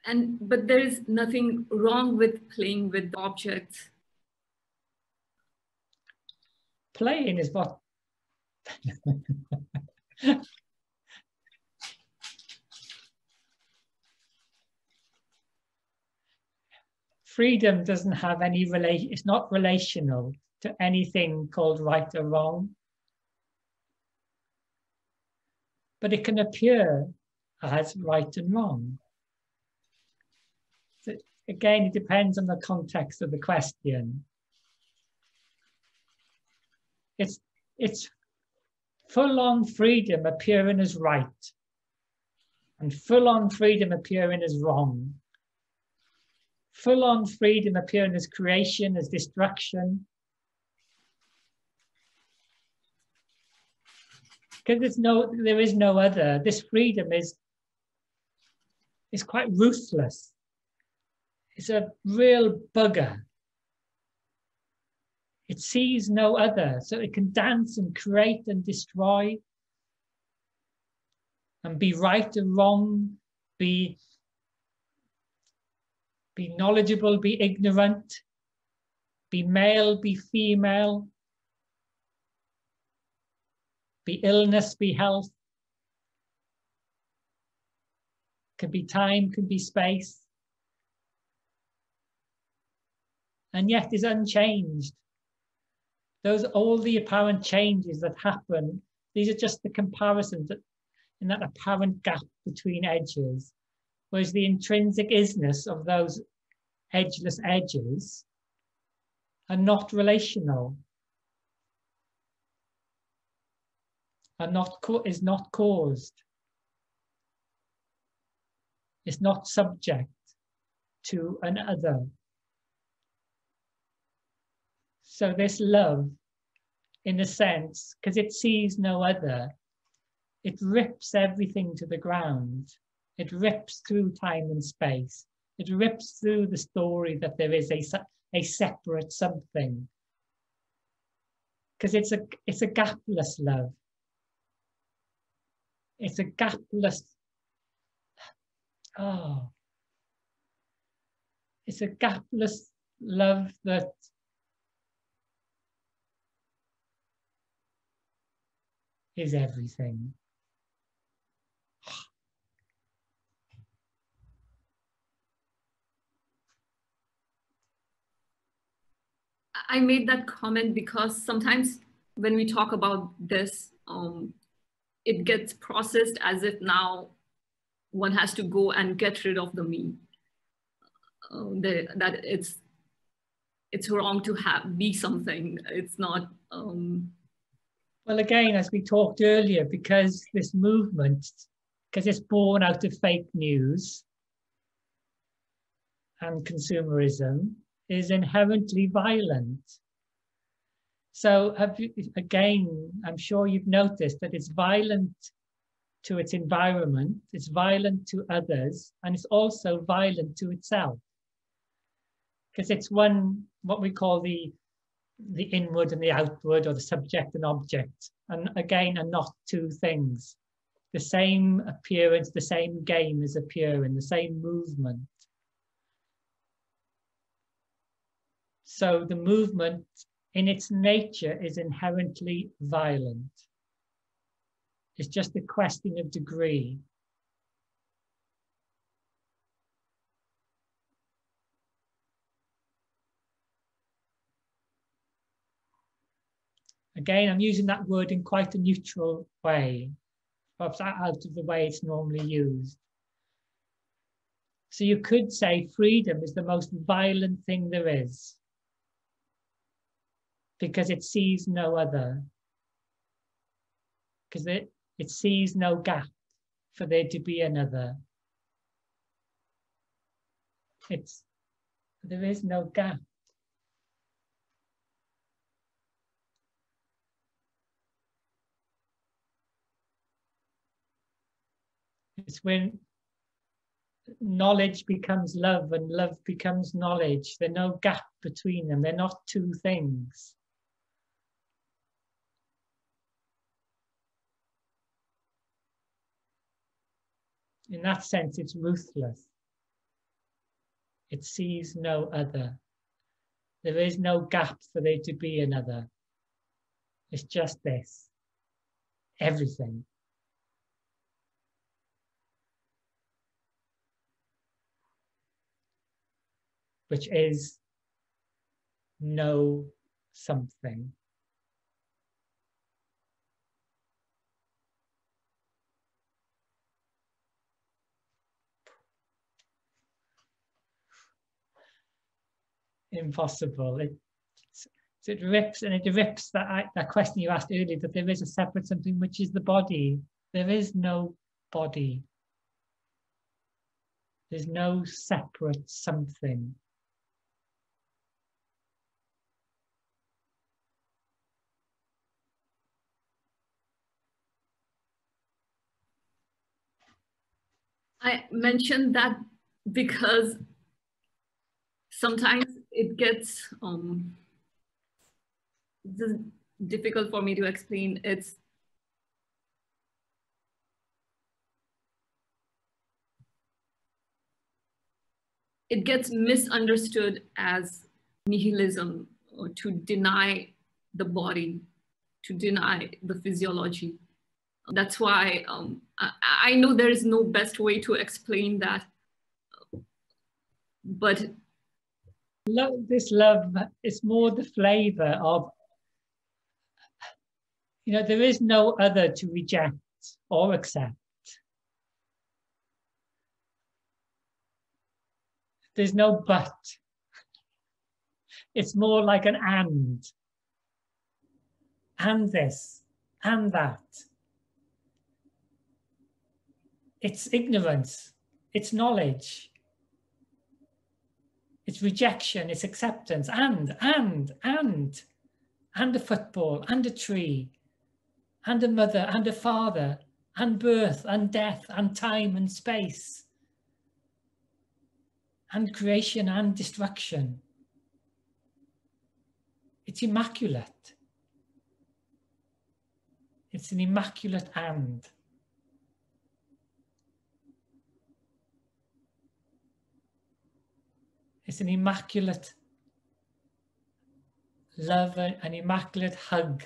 But there is nothing wrong with playing with objects. Playing is what freedom doesn't have any relation. It's not relational to anything called right or wrong, but it can appear as right and wrong. So again, it depends on the context of the question. It's full-on freedom appearing as right and full-on freedom appearing as wrong. Full-on freedom appearing as creation, as destruction. Because there is no other. This freedom is quite ruthless. It's a real bugger. It sees no other, so it can dance and create and destroy and be right and wrong, be knowledgeable, be ignorant, be male, be female, be illness, be health. Can be time, can be space. And yet is unchanged. Those are all the apparent changes that happen. These are just the comparisons in that apparent gap between edges. Whereas the intrinsic isness of those edgeless edges are not relational, is not caused, is not subject to an other. So this love, in a sense, because it sees no other, it rips everything to the ground. It rips through time and space. It rips through the story that there is a separate something. Because it's a gapless love. It's a gapless, it's a gapless love that is everything. I made that comment because sometimes when we talk about this, it gets processed as if now one has to go and get rid of the me. That it's wrong to be something. It's not. Well, again, as we talked earlier, because this movement, because it's born out of fake news and consumerism, is inherently violent. So again, I'm sure you've noticed that it's violent to its environment, it's violent to others, and it's also violent to itself. Because it's what we call the inward and the outward, or the subject and object, and again are not two things. The same appearance, the same game is appearing, the same movement. So the movement in its nature is inherently violent. It's just a question of degree. Again, I'm using that word in quite a neutral way, perhaps out of the way it's normally used. So you could say freedom is the most violent thing there is, because it sees no other, because it sees no gap for there to be another. There is no gap. It's when knowledge becomes love and love becomes knowledge. There's no gap between them. They're not two things. In that sense, it's ruthless. It sees no other. There is no gap for there to be another. It's just this, everything. Which is no something. Impossible. It rips, and it rips that question you asked earlier, that there is a separate something, which is the body. There is no body. There's no separate something. I mentioned that because sometimes it gets difficult for me to explain. It gets misunderstood as nihilism, or to deny the body, to deny the physiology. That's why I know there is no best way to explain that, but this love is more the flavor of, there is no other to reject or accept. There's no but. It's more like an and this, and that. It's ignorance, it's knowledge, it's rejection, it's acceptance, and a football, and a tree, and a mother, and a father, and birth, and death, and time, and space, and creation, and destruction. It's immaculate. It's an immaculate and. It's an immaculate love, an immaculate hug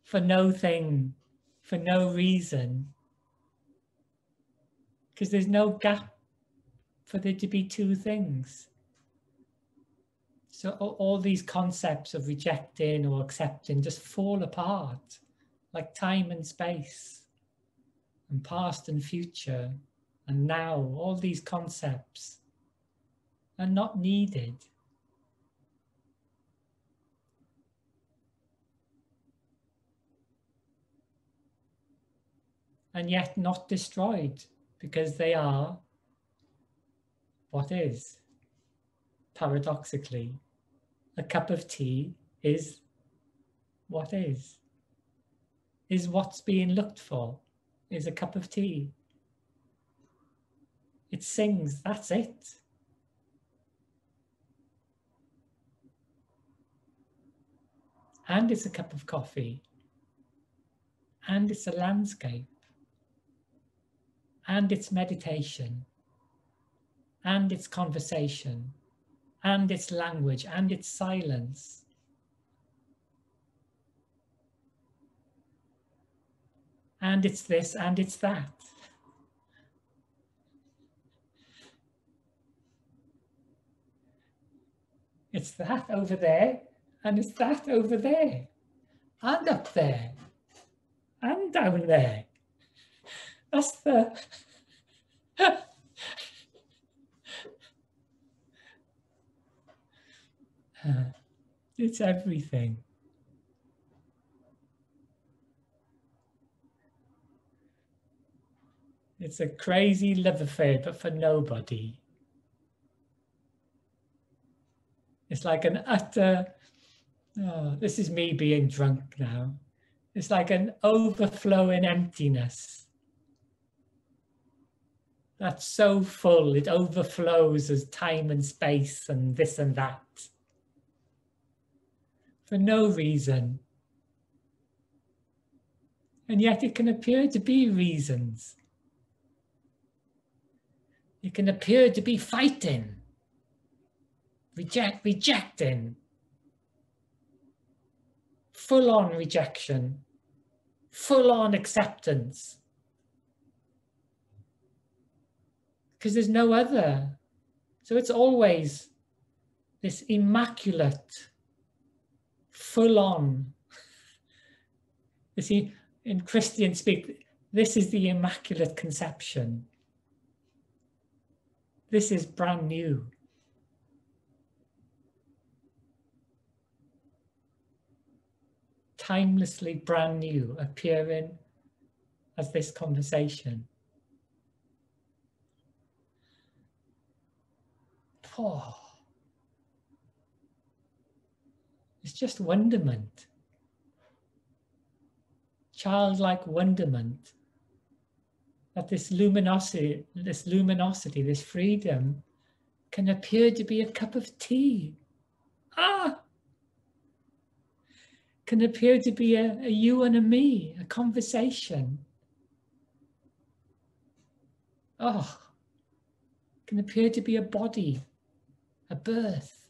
for no thing, for no reason. Because there's no gap for there to be two things. So all these concepts of rejecting or accepting just fall apart, like time and space, and past and future, and now. All these concepts are not needed. And yet not destroyed, because they are what is. Paradoxically, a cup of tea is what is. Is what's being looked for, is a cup of tea. It sings, that's it. And it's a cup of coffee. And it's a landscape. And it's meditation. And it's conversation. And it's language. And it's silence. And it's this and it's that. It's that over there. And it's that over there. And up there. And down there. That's the... It's everything. It's a crazy love affair, but for nobody. It's like an utter... Oh, this is me being drunk now. It's like an overflowing emptiness. That's so full, it overflows as time and space and this and that. For no reason. And yet it can appear to be reasons. You can appear to be fighting, rejecting, full-on rejection, full-on acceptance. Because there's no other. So it's always this immaculate, full-on. You see, in Christian speak, this is the Immaculate Conception. This is brand new. Timelessly brand new, appearing as this conversation. Oh, it's just wonderment. Childlike wonderment that this luminosity, this freedom can appear to be a cup of tea. Can appear to be a you and a me, a conversation. Can appear to be a body, a birth.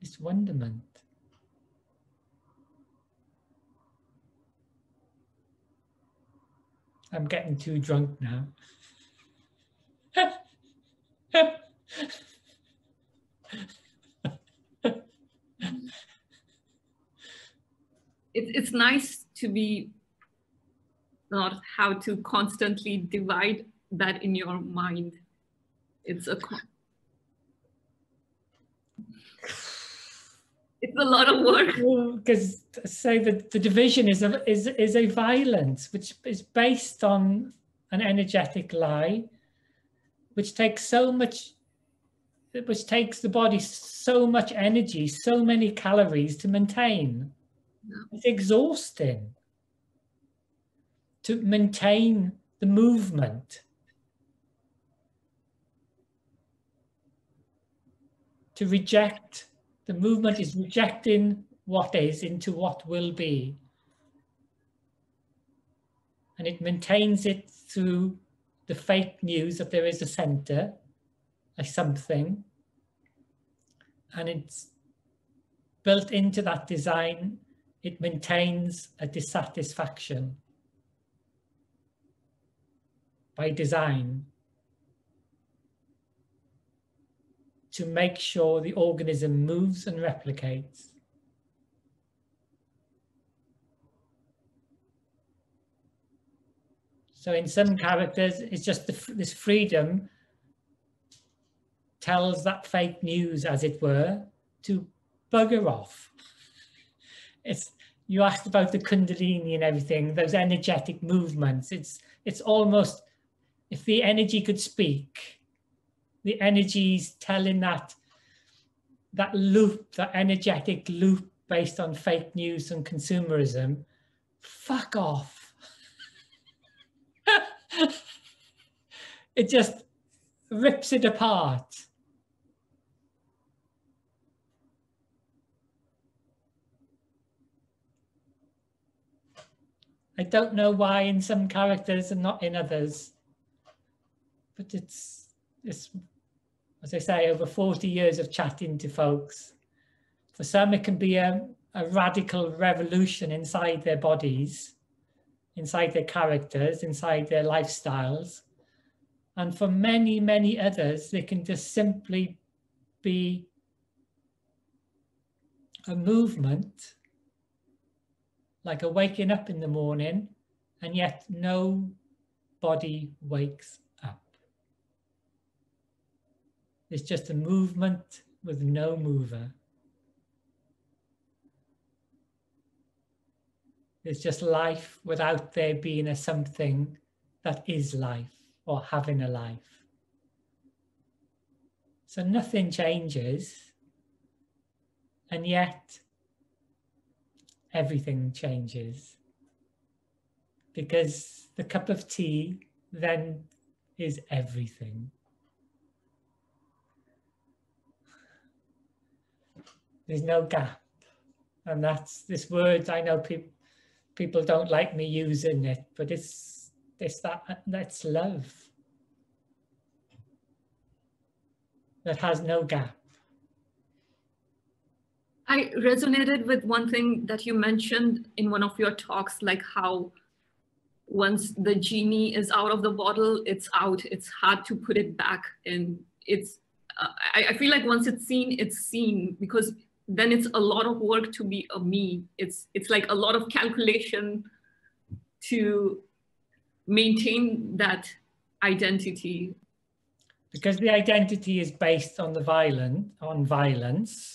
This wonderment. I'm getting too drunk now. It's nice to be not how to constantly divide that in your mind. It's a lot of work. Because say that the division is a violence which is based on an energetic lie, which takes the body so much energy, so many calories to maintain. Yeah. It's exhausting to maintain the movement, to reject. The movement is rejecting what is into what will be. And it maintains it through the fake news that there is a center, a something. And it's built into that design, it maintains a dissatisfaction by design, to make sure the organism moves and replicates. So in some characters, it's just this freedom tells that fake news, as it were, to bugger off. You asked about the Kundalini and everything, those energetic movements. It's almost, if the energy could speak, the energy's telling that loop, that energetic loop based on fake news and consumerism, fuck off. It just rips it apart. I don't know why in some characters and not in others, but it's as I say, over 40 years of chatting to folks. For some, it can be a radical revolution inside their bodies, inside their characters, inside their lifestyles. And for many, many others, they can just simply be a movement, like a waking up in the morning, and yet no body wakes up. It's just a movement with no mover. It's just life without there being a something that is life or having a life. So nothing changes, and yet everything changes, because the cup of tea then is everything. There's no gap. And that's this word, I know people don't like me using it, but that's love that has no gap. I resonated with one thing that you mentioned in one of your talks, like how once the genie is out of the bottle, it's out. It's hard to put it back in. It's I feel like once it's seen, because then it's a lot of work to be a me. It's like a lot of calculation to maintain that identity. Because the identity is based on violence.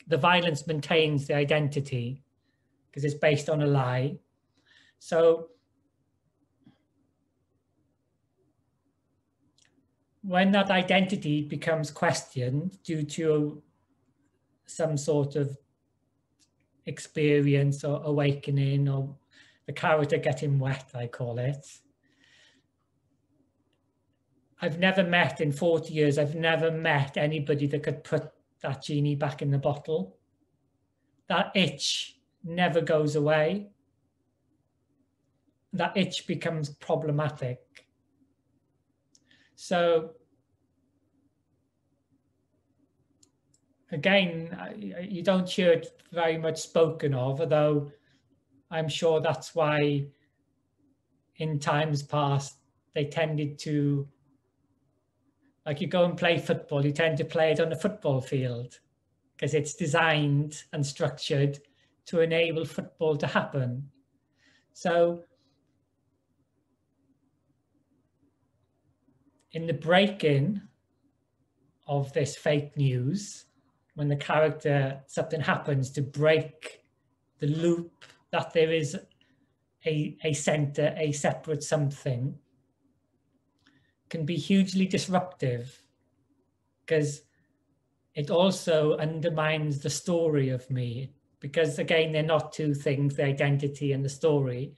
The violence maintains the identity because it's based on a lie. So when that identity becomes questioned due to some sort of experience or awakening, or the character getting wet, I call it. I've never met, in 40 years, I've never met anybody that could put that genie back in the bottle. That itch never goes away. That itch becomes problematic. So again, you don't hear it very much spoken of, although I'm sure that's why in times past they tended to, like you go and play football, you tend to play it on a football field because it's designed and structured to enable football to happen. So in the break-in of this fake news, when the character, something happens to break the loop that there is a center, a separate something, can be hugely disruptive because it also undermines the story of me, because again, they're not two things. The identity and the story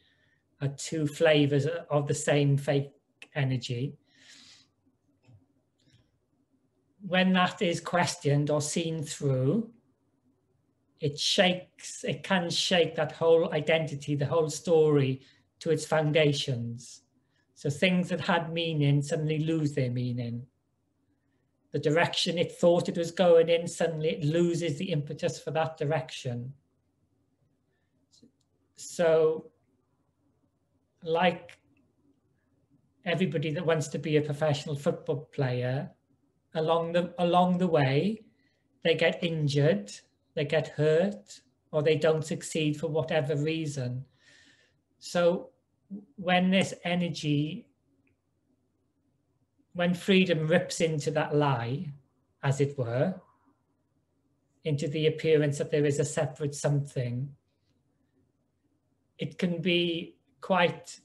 are two flavors of the same fake energy. When that is questioned or seen through, it can shake that whole identity, the whole story to its foundations. So things that had meaning suddenly lose their meaning. The direction it thought it was going in, suddenly it loses the impetus for that direction. So like everybody that wants to be a professional football player, along the way, they get injured, they get hurt, or they don't succeed for whatever reason. So when this energy, when freedom rips into that lie, as it were, into the appearance that there is a separate something, it can be quite,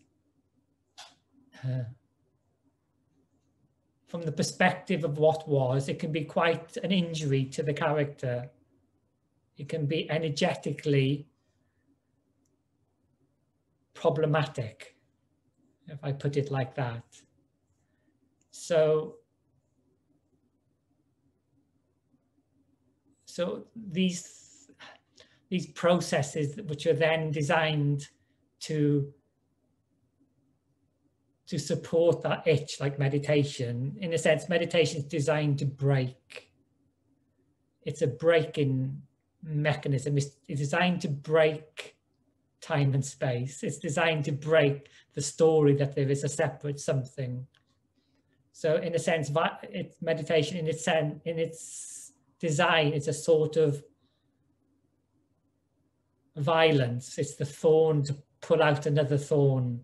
from the perspective of what was, it can be quite an injury to the character. It can be energetically problematic, if I put it like that. So these processes, which are then designed to support that itch, like meditation, in a sense, meditation is designed to break. It's a breaking mechanism. It's designed to break time and space. It's designed to break the story that there is a separate something. So in a sense, it's meditation in its design, it's a sort of violence. It's the thorn to pull out another thorn.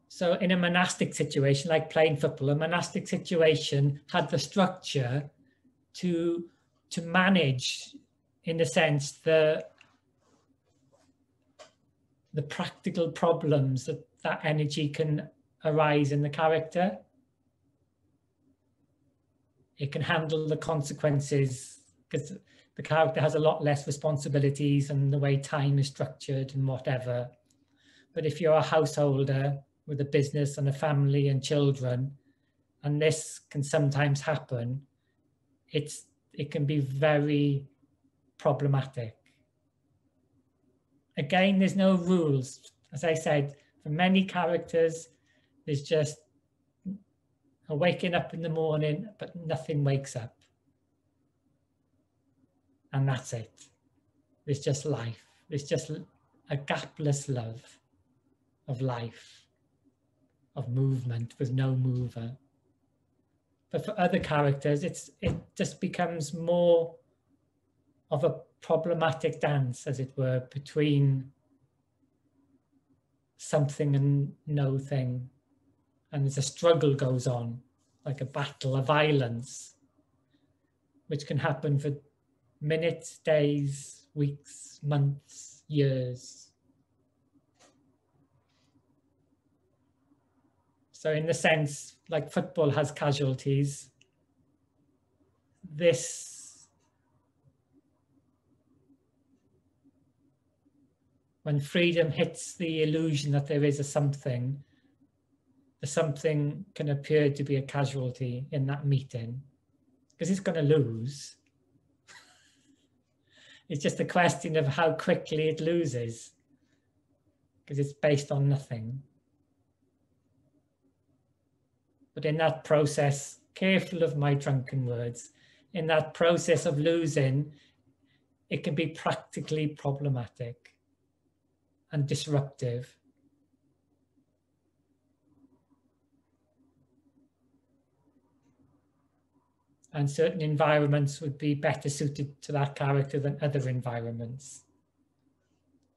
So in a monastic situation, like playing football, a monastic situation had the structure to manage, in a sense, the practical problems that energy can arise in the character. It can handle the consequences because the character has a lot less responsibilities and the way time is structured and whatever. But if you're a householder with a business and a family and children, and this can sometimes happen, it can be very problematic. again, there's no rules. As I said, for many characters, there's just a waking up in the morning, but nothing wakes up. And that's it. There's just life. There's just a gapless love of life, of movement with no mover. But for other characters, it just becomes more of a problematic dance, as it were, between something and no thing. And there's a struggle goes on, like a battle, a violence, which can happen for minutes, days, weeks, months, years. So in the sense, like football has casualties, when freedom hits the illusion that there is a something, the something can appear to be a casualty in that meeting, because it's going to lose. It's just a question of how quickly it loses, because it's based on nothing. But in that process, careful of my drunken words, in that process of losing, it can be practically problematic and disruptive. And certain environments would be better suited to that character than other environments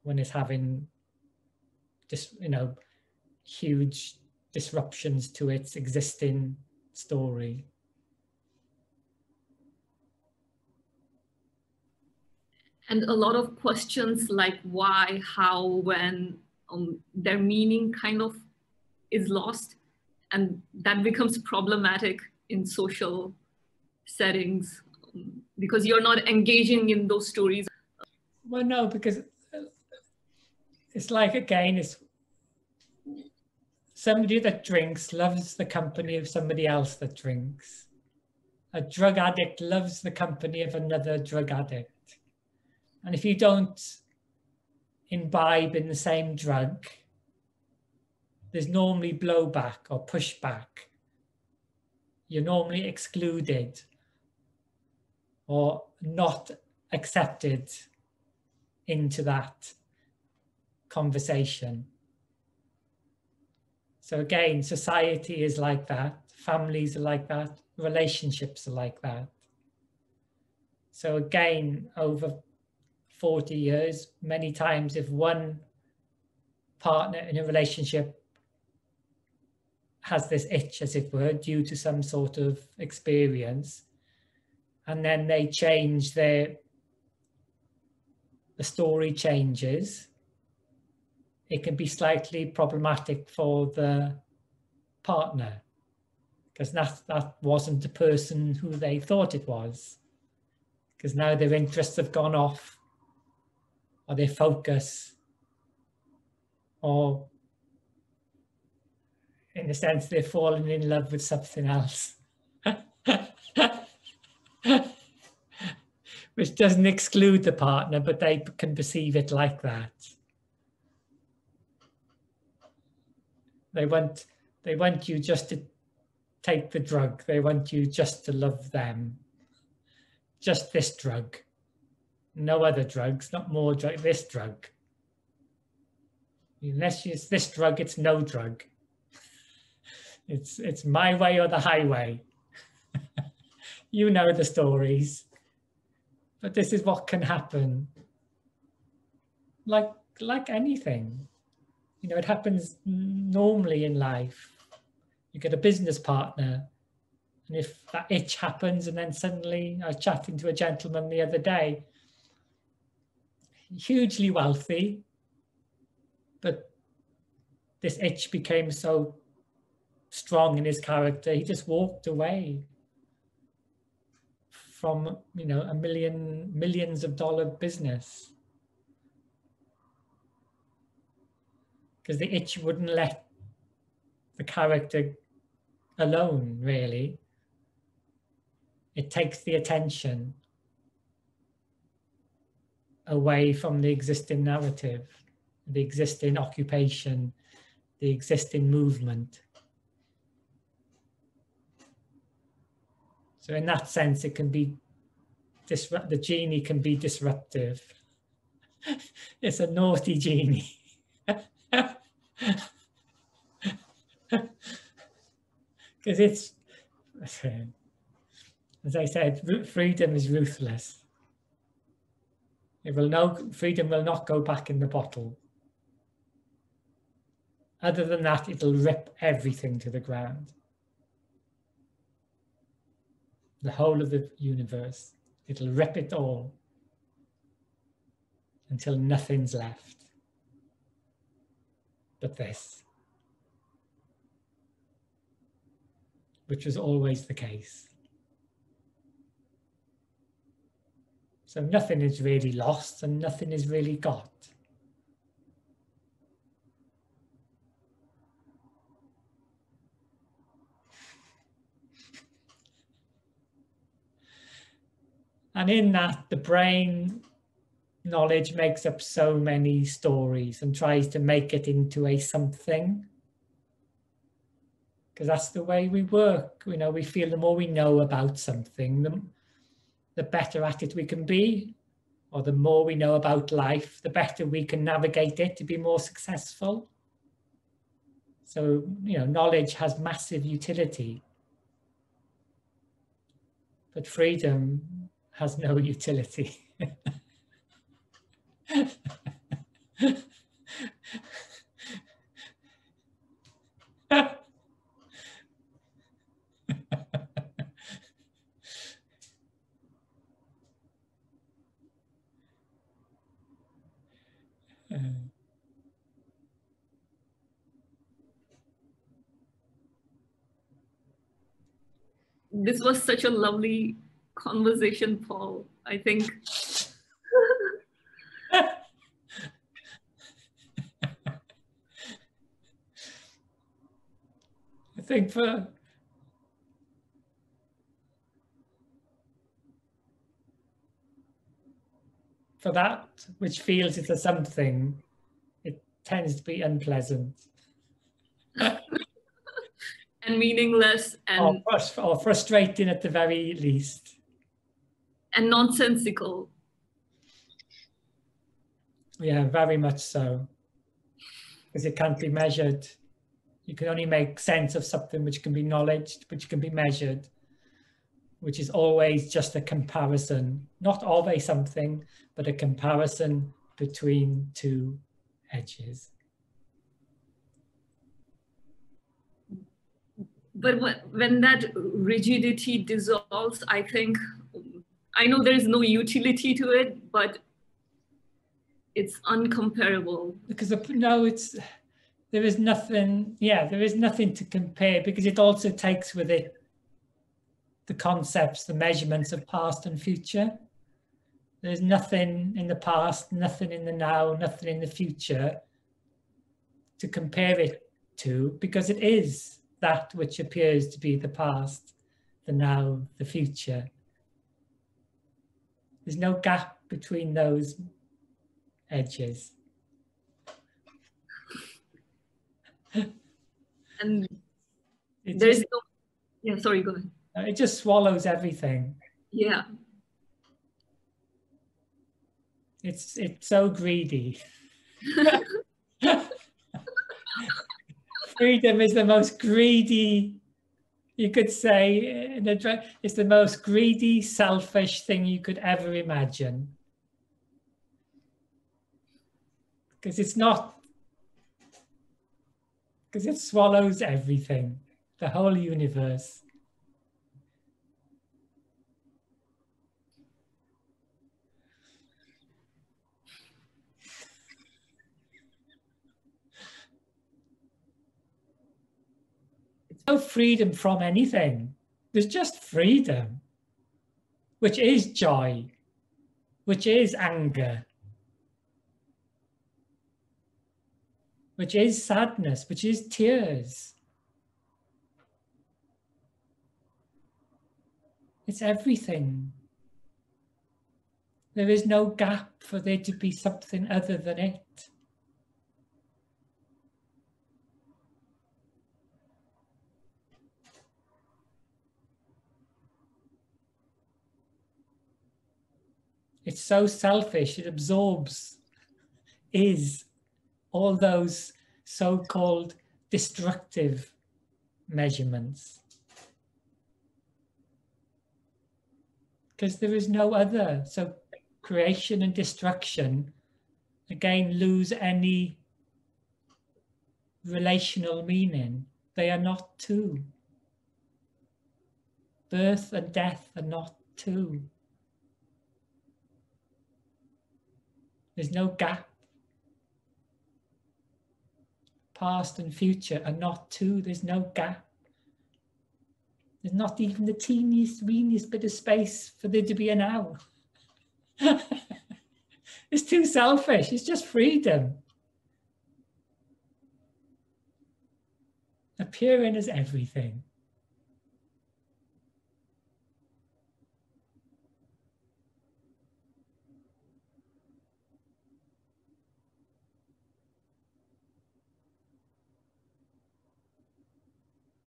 when it's having just, huge disruptions to its existing story. And a lot of questions like why, how, when, their meaning kind of is lost, and that becomes problematic in social settings because you're not engaging in those stories. Well, no, because it's like, again, it's somebody that drinks loves the company of somebody else that drinks. A drug addict loves the company of another drug addict. And if you don't imbibe in the same drug, there's normally blowback or pushback. You're normally excluded or not accepted into that conversation. So again, society is like that, families are like that, relationships are like that. So again, over 40 years, many times if one partner in a relationship has this itch, as it were, due to some sort of experience, and then they change the story changes, it can be slightly problematic for the partner because that wasn't the person who they thought it was, because now their interests have gone off, or their focus, or in a sense they're falling in love with something else. Which doesn't exclude the partner, but they can perceive it like that. They want you just to take the drug. They want you just to love them. Just this drug. No other drugs, not more drug, this drug. Unless it's this drug, it's no drug. It's my way or the highway. You know the stories. But this is what can happen. Like anything. It happens normally in life. You get a business partner, and if that itch happens, and then suddenly, I was chatting to a gentleman the other day, hugely wealthy, but this itch became so strong in his character, he just walked away from, a millions of dollar business. Because the itch wouldn't let the character alone, really. It takes the attention away from the existing narrative, the existing occupation, the existing movement. So in that sense, it can be the genie can be disruptive. It's a naughty genie. Because it's, as I said, freedom is ruthless. Freedom will not go back in the bottle. Other than that, it'll rip everything to the ground. The whole of the universe. It'll rip it all until nothing's left but this, which was always the case. So nothing is really lost and nothing is really got. And in that, the brain knowledge makes up so many stories and tries to make it into a something. Because that's the way we work. You know, we feel the more we know about something, the better at it we can be, or the more we know about life, the better we can navigate it to be more successful. So, you know, knowledge has massive utility, but freedom has no utility. This was such a lovely conversation, Paul. I think I think for that which feels it's a something, it tends to be unpleasant. And meaningless and or frustrating at the very least. And nonsensical. Yeah, very much so. Because it can't be measured. You can only make sense of something which can be knowledged, which can be measured, which is always just a comparison, not of a something, but a comparison between two edges. But when that rigidity dissolves, I think, I know there is no utility to it, but it's uncomparable. Because there is nothing, there is nothing to compare, because it also takes with it the concepts, the measurements of past and future. There's nothing in the past, nothing in the now, nothing in the future to compare it to, because it is that which appears to be the past, the now, the future. There's no gap between those edges. And there's no, yeah, sorry, go ahead. It just swallows everything. Yeah. It's so greedy. Freedom is the most greedy, you could say, it's the most greedy, selfish thing you could ever imagine. Because it's not, because it swallows everything, the whole universe. No freedom from anything. There's just freedom, which is joy, which is anger, which is sadness, which is tears. It's everything. There is no gap for there to be something other than it. It's so selfish, it absorbs, is all those so-called destructive measurements. Because there is no other. So creation and destruction, again, lose any relational meaning. They are not two. Birth and death are not two. There's no gap. Past and future are not two. There's no gap. There's not even the teeniest, weeniest bit of space for there to be a now. It's too selfish. It's just freedom. Appearing as everything.